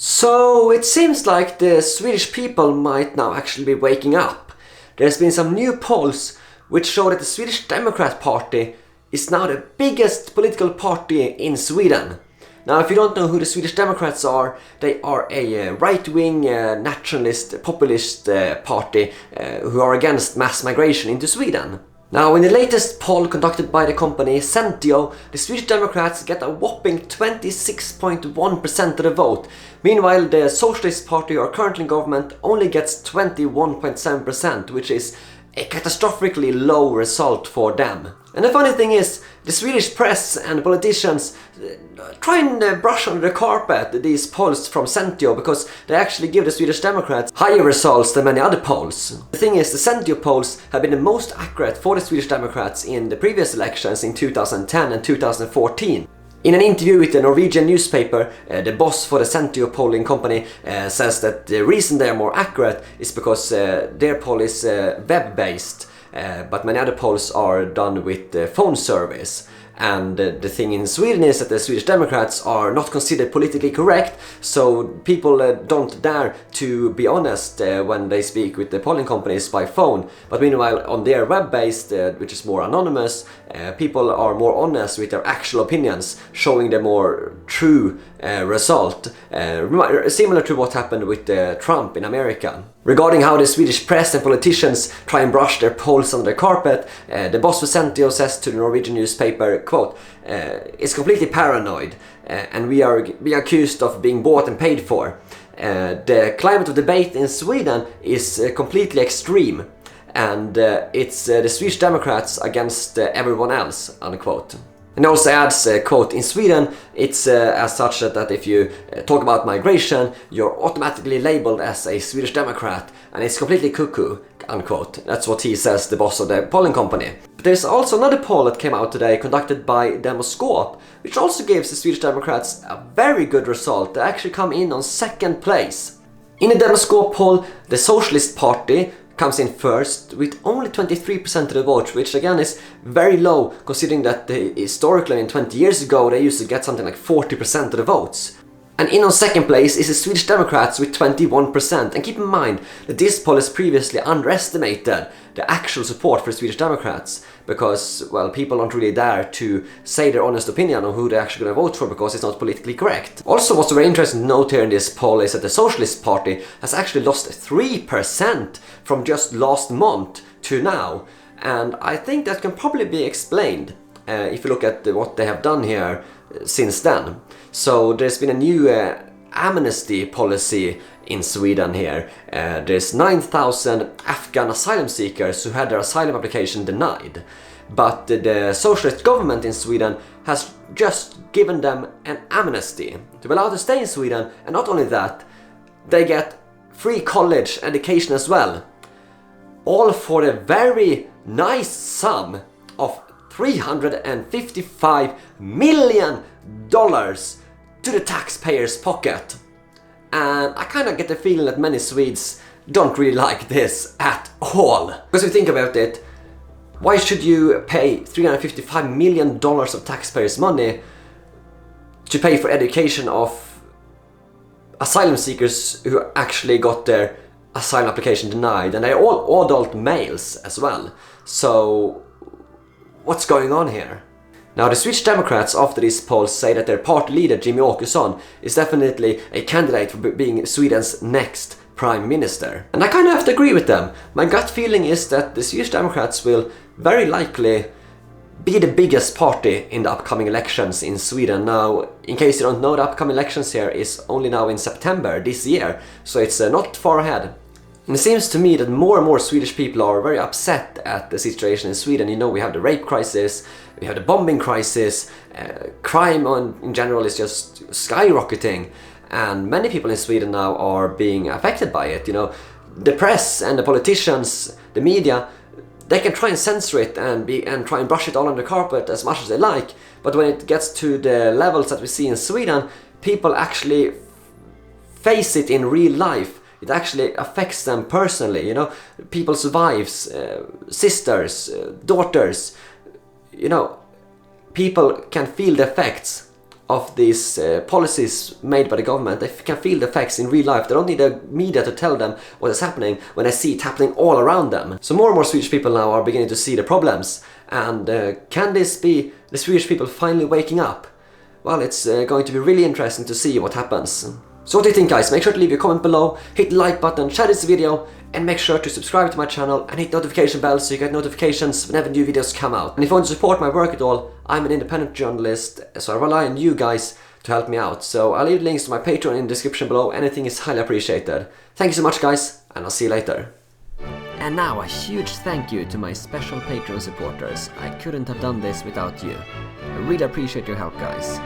So it seems like the Swedish people might now actually be waking up. There's been some new polls which show that the Swedish Democrat Party is now the biggest political party in Sweden. Now, if you don't know who the Swedish Democrats are, they are a right-wing nationalist populist party who are against mass migration into Sweden. Now, in the latest poll conducted by the company Centio, the Swedish Democrats get a whopping 26.1% of the vote. Meanwhile, the Socialist Party, who are currently in government, only gets 21.7%, which is a catastrophically low result for them. And the funny thing is, the Swedish press and politicians try and brush under the carpet these polls from Centio because they actually give the Swedish Democrats higher results than many other polls. The thing is, the Centio polls have been the most accurate for the Swedish Democrats in the previous elections in 2010 and 2014. In an interview with the Norwegian newspaper, the boss for the Centio polling company says that the reason they are more accurate is because their poll is web-based, but many other polls are done with phone service. And the thing in Sweden is that the Swedish Democrats are not considered politically correct, so people don't dare to be honest when they speak with the polling companies by phone. But meanwhile, on their web-based, which is more anonymous, people are more honest with their actual opinions, showing the more true result, similar to what happened with Trump in America. Regarding how the Swedish press and politicians try and brush their polls under the carpet, the boss for Centio says to the Norwegian newspaper, quote, "It's completely paranoid and we are accused of being bought and paid for. The climate of debate in Sweden is completely extreme and it's the Swedish Democrats against everyone else," unquote. And also adds, quote, "In Sweden, it's as such that if you talk about migration, you're automatically labeled as a Swedish Democrat, and it's completely cuckoo," unquote. That's what he says, the boss of the polling company. But there's also another poll that came out today, conducted by Demoscope, which also gives the Swedish Democrats a very good result. They actually come in on second place. In the Demoscope poll, the Socialist Party comes in first with only 23% of the votes, which again is very low considering that historically, 20 years ago, they used to get something like 40% of the votes. And in on second place is the Swedish Democrats with 21%. And keep in mind that this poll has previously underestimated the actual support for the Swedish Democrats because, well, people don't really dare to say their honest opinion on who they're actually going to vote for because it's not politically correct. Also, what's very interesting to note here in this poll is that the Socialist Party has actually lost 3% from just last month to now. And I think that can probably be explained if you look at what they have done here since then. So there's been a new amnesty policy in Sweden here. There's 9,000 Afghan asylum seekers who had their asylum application denied. But the socialist government in Sweden has just given them an amnesty to be allowed to stay in Sweden, and not only that, they get free college education as well. All for a very nice sum of $355 million to the taxpayers' pocket. And I kind of get the feeling that many Swedes don't really like this at all. Because if you think about it, why should you pay $355 million of taxpayers' money to pay for education of asylum seekers who actually got their asylum application denied? And they're all adult males as well. So what's going on here? Now, the Swedish Democrats after these polls say that their party leader Jimmy Åkesson is definitely a candidate for being Sweden's next prime minister. And I kind of have to agree with them. My gut feeling is that the Swedish Democrats will very likely be the biggest party in the upcoming elections in Sweden. Now, in case you don't know, the upcoming elections here is only now in September this year, so it's not far ahead. And it seems to me that more and more Swedish people are very upset at the situation in Sweden. You know, we have the rape crisis, we have the bombing crisis, crime in general is just skyrocketing, and many people in Sweden now are being affected by it. You know, the press and the politicians, the media, they can try and censor it and try and brush it all under the carpet as much as they like, but when it gets to the levels that we see in Sweden, people actually face it in real life. It actually affects them personally, you know, people's wives, sisters, daughters, you know, people can feel the effects of these policies made by the government. They can feel the effects in real life. They don't need the media to tell them what is happening when they see it happening all around them. So more and more Swedish people now are beginning to see the problems. And can this be the Swedish people finally waking up? Well, it's going to be really interesting to see what happens. So what do you think, guys? Make sure to leave your comment below, hit the like button, share this video, and make sure to subscribe to my channel and hit the notification bell so you get notifications whenever new videos come out. And if you want to support my work at all, I'm an independent journalist, so I rely on you guys to help me out. So I'll leave links to my Patreon in the description below. Anything is highly appreciated. Thank you so much, guys, and I'll see you later. And now a huge thank you to my special Patreon supporters. I couldn't have done this without you. I really appreciate your help, guys.